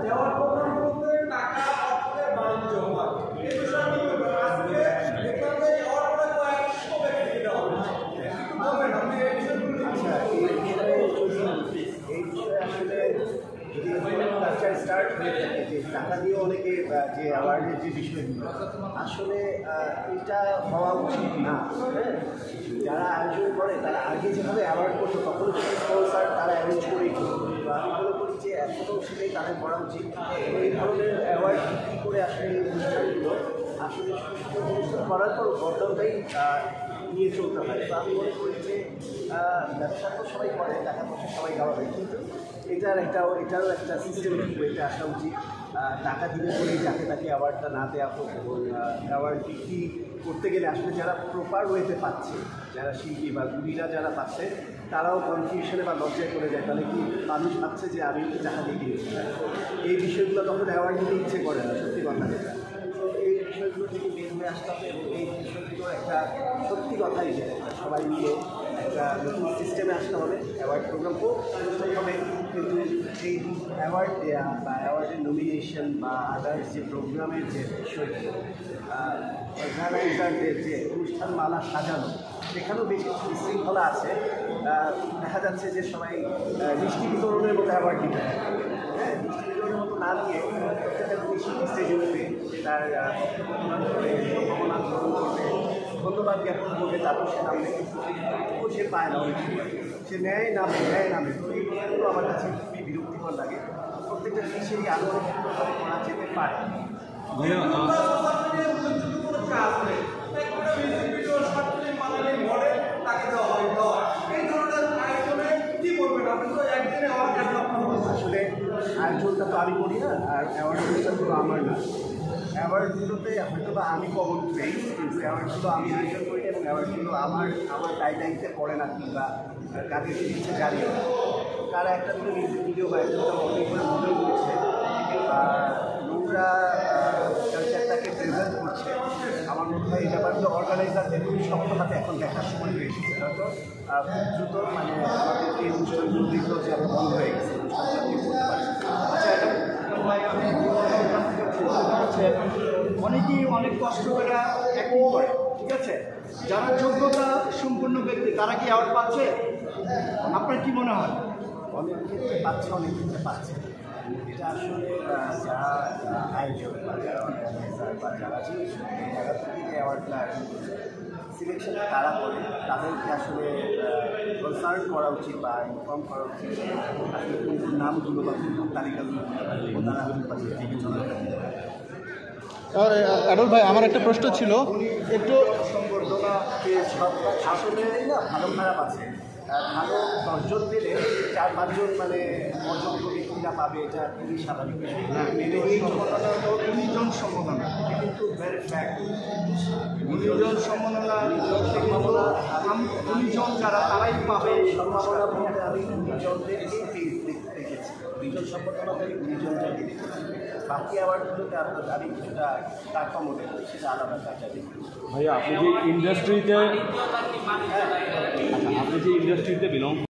দেওয়ার প্রোগ্রামগুলোতে টাকা অর্থের বাণিজ্য হয় এই বিষয়ে আমি আজকে দেখলাম যে দেওয়ার পরে কয়েকশো ব্যক্তি দেওয়া হচ্ছে বলবেন আপনি এই বিষয়গুলো আচ্ছা এই বিষয়ে আসলে যদি কালচার স্টার্ট হয়ে থাকে যে টাকা দিয়ে অনেকে যে অ্যাওয়ার্ডের যে বিষয়গুলো আসলে এটা হওয়া উচিত না। হ্যাঁ, যারা আয়োজন করে তারা আগে যেভাবে অ্যাওয়ার্ড করতো তখন স্পন্সার তারা অ্যারেঞ্জ করেই করতো। আমি মনে করি যে এখনও সেটাই তাদের করা উচিত। এই ধরনের অ্যাওয়ার্ড কী করে আসলে এই অনুষ্ঠানগুলো আসলে সুস্থ জিনিস করার পর বর্তমানটাই নিয়ে চলতে হয়। তো আমি মনে করি যে ব্যবসা তো সবাই করে, টাকা পয়সা সবাই দেওয়া হয়, কিন্তু এটারও একটা সিস্টেমেটিক ওয়েতে আসা উচিত। টাকা দিলে বলেই যাকে তাকে অ্যাওয়ার্ডটা না দেওয়া হোক, এবং অ্যাওয়ার্ড বিক্রি করতে গেলে আসলে যারা প্রপার ওয়েতে পাচ্ছে, যারা শিল্পী বা গুণীরা যারা পাচ্ছে তারাও কনফিউশনে বা লজ্জায় করে যায়। তাহলে কি মানুষ ভাবছে যে আমি একটু টাকা দিয়ে দিয়েছি, এই বিষয়গুলো তখন অ্যাওয়ার্ড দিতে ইচ্ছে করে না, সত্যি কথা যেটা। তো এই বিষয়গুলো থেকে বের হয়ে আসতে হবে এবং এই বিষয়গুলো একটা সত্যি কথাই যে সবাই মিলে একটা নতুন সিস্টেমে আসতে হবে। অ্যাওয়ার্ড প্রোগ্রাম হোক, অনুষ্ঠান হবে, কিন্তু এই অ্যাওয়ার্ড দেওয়া বা অ্যাওয়ার্ডের নমিনেশন বা আদার্স যে প্রোগ্রামের যে বিষয়গুলো, অর্গানাইজারদের যে অনুষ্ঠানমালা সাজানো, সেখানেও বেশ কিছু বিশৃঙ্খলা আছে। দেখা যাচ্ছে যে সবাই মিষ্টি বিতরণের মতো অ্যাওয়ার্ড দিতে থাকে। হ্যাঁ, মিষ্টি বিতরণের মতো না দিয়ে প্রত্যেকটা মিষ্টি স্টেজে উঠবে, তার সম্ভাবনা গ্রহণ করবে, ধন্যবাদ জ্ঞাপন করবে, তারপর সে নামবে, কিন্তু সে পায় না অনেক সময়, সে নেয় নামে। তো এই বিষয়গুলো আমার কাছে খুবই বিরক্তিকর লাগে। প্রত্যেকটা জিনিসেরই আরও অনেক সুন্দরভাবে করা যেতে পারে। আসলে আয়োজনটা তো আমি করি না, আর অ্যাওয়ার্ড অনুষ্ঠানগুলো আমার না। অ্যাওয়ার্ডগুলোতে হয়তো বা আমি কমন পেই, কিন্তু অ্যাওয়ার্ডগুলো আমি আয়োজন করি এবং অ্যাওয়ার্ডগুলো আমার দায়িত্বে পড়ে না, কিংবা কাকে দিচ্ছে জানি না। তারা একটা দুটো মিউজিক ভিডিও বা একটা দুটো অনেক করে মডেল করছে, নোংরা কালচারটাকে প্রেজেন্ট করছে। আমার মনে হয় এই ব্যাপারগুলো অর্গানাইজারদের খুবই শক্ত হাতে এখন দেখার সময় হয়ে এসেছে। হয়তো খুব দ্রুত আমাদের এই অনুষ্ঠানগুলো দেখলো যে আমরা বন্ধ হয়ে গেছে, অনুষ্ঠানটা আমি করতে পারছি। আচ্ছা, অনেকেই অনেক কষ্ট করে অ্যাক্টিং করে, ঠিক আছে, যারা যোগ্যতা সম্পন্ন ব্যক্তি তারা কি অ্যাওয়ার্ড পাচ্ছে? আপনার কি মনে হয়? অনেক ক্ষেত্রে পাচ্ছে, অনেক ক্ষেত্রে পাচ্ছে। এটা আসলে যারা আয়োজক বা যারা অর্গানাইজার বা যারা যারা থেকে অ্যাওয়ার্ডটা আয়োজন করছে, সিলেকশনটা তারা করে, তাদেরকে আসলে কনসাল্ট করা উচিত বা ইনফর্ম করা উচিত আসলে কোন কোন নামগুলো বা কোন কোন তালিকাগুলো তারা থেকে চলাফেরা দিতে পারে। অ্যাডল ভাই, আমার একটা প্রশ্ন ছিল, একটু সংবর্ধনা সব আসলে না ভালো খারাপ আছে। ভালো 10 জন পেলে 4-5 জন অযোগ্য ব্যক্তিরা পাবে, এটা খুবই স্বাভাবিক বিষয়। এই সম্মাননা তো 19 জন সম্মাননা, এটা কিন্তু ভেরি ফ্যাক্ট। 19 জন সম্মাননা 19 জন যারা তারাই পাবে। সম্ভাবনা বলতে আমি 19 জনদেরকেই দেখেছি, 2 জন সম্বর্ধনা থেকে 19 জনকে দেখেছি। বাকি অ্যাওয়ার্ডগুলোতে আমি কিছুটা তারতম্য দেখি, সেটা আলাদা কাজটা দেখি। ভাইয়া আপনি যে ইন্ডাস্ট্রিতে বিলং